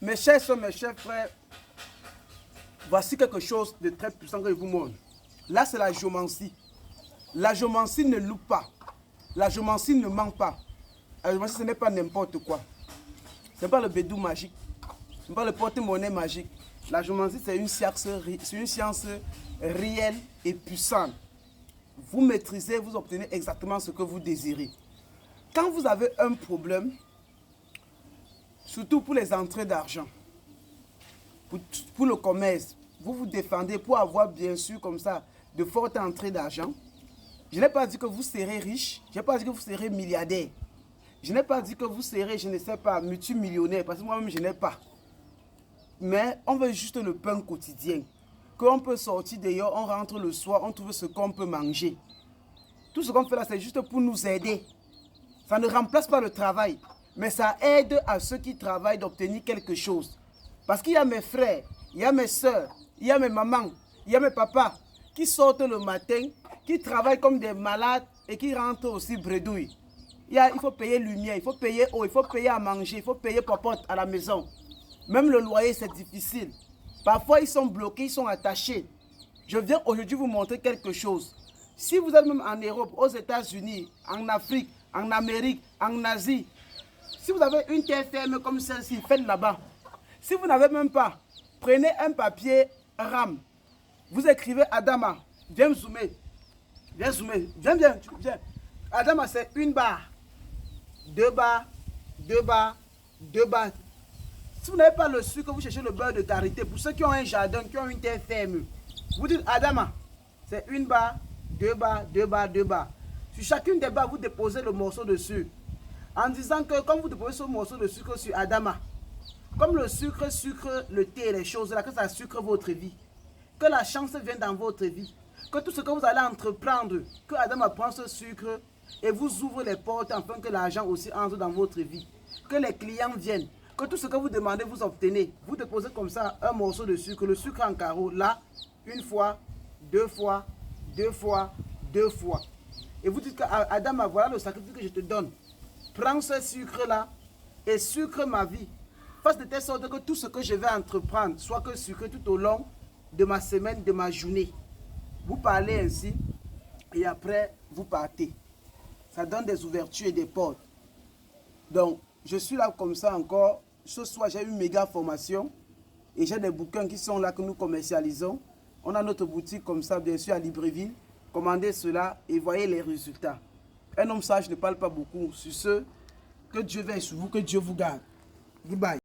Mes chers soeurs, mes chers frères, voici quelque chose de très puissant que je vous montre. Là, c'est la géomancie. La géomancie ne loupe pas. La géomancie ne ment pas. La géomancie, ce n'est pas n'importe quoi. Ce n'est pas le bédou magique. Ce n'est pas le porte-monnaie magique. La géomancie, c'est une science réelle et puissante. Vous maîtrisez, vous obtenez exactement ce que vous désirez. Quand vous avez un problème, surtout pour les entrées d'argent, pour le commerce, vous vous défendez pour avoir bien sûr comme ça de fortes entrées d'argent. Je n'ai pas dit que vous serez riche, je n'ai pas dit que vous serez milliardaire. Je n'ai pas dit que vous serez, je ne sais pas, multimillionnaire, parce que moi-même je n'ai pas. Mais on veut juste le pain quotidien. Qu'on peut sortir dehors, on rentre le soir, on trouve ce qu'on peut manger. Tout ce qu'on fait là, c'est juste pour nous aider. Ça ne remplace pas le travail, mais ça aide à ceux qui travaillent d'obtenir quelque chose. Parce qu'il y a mes frères, il y a mes soeurs, il y a mes mamans, il y a mes papas qui sortent le matin, qui travaillent comme des malades et qui rentrent aussi bredouilles. Il faut payer lumière, il faut payer eau, il faut payer à manger, il faut payer popote à la maison. Même le loyer, c'est difficile. Parfois, ils sont bloqués, ils sont attachés. Je viens aujourd'hui vous montrer quelque chose. Si vous êtes même en Europe, aux États-Unis, en Afrique, en Amérique, en Asie, si vous avez une terre ferme comme celle-ci, faites là-bas. Si vous n'avez même pas, prenez un papier RAM. Vous écrivez Adama. Viens zoomer. Viens zoomer. Viens. Adama, c'est une barre. 2 barres, 2 barres, 2 barres. Si vous n'avez pas le sucre, vous cherchez le beurre de karité. Pour ceux qui ont un jardin, qui ont une terre ferme, vous dites Adama, c'est une barre, 2 barres, 2 barres, 2 barres. Sur chacune des barres, vous déposez le morceau de sucre. En disant que quand vous déposez ce morceau de sucre sur Adama, comme le sucre sucre le thé et les choses là, que ça sucre votre vie, que la chance vienne dans votre vie, que tout ce que vous allez entreprendre, que Adama prend ce sucre et vous ouvre les portes afin que l'argent aussi entre dans votre vie, que les clients viennent, que tout ce que vous demandez vous obtenez. Vous déposez comme ça un morceau de sucre, le sucre en carreau, là, une fois, 2 fois, 2 fois, 2 fois. Et vous dites que Adama, voilà le sacrifice que je te donne. Prends ce sucre là et sucre ma vie. Fasse de telle sorte que tout ce que je vais entreprendre soit que sucré tout au long de ma semaine, de ma journée. Vous parlez ainsi et après vous partez. Ça donne des ouvertures et des portes. Donc, je suis là comme ça encore. Ce soir, j'ai une méga formation et j'ai des bouquins qui sont là que nous commercialisons. On a notre boutique comme ça, bien sûr, à Libreville. Commandez cela et voyez les résultats. Un homme sage ne parle pas beaucoup. Sur ce, que Dieu veille sur vous, que Dieu vous garde. Goodbye.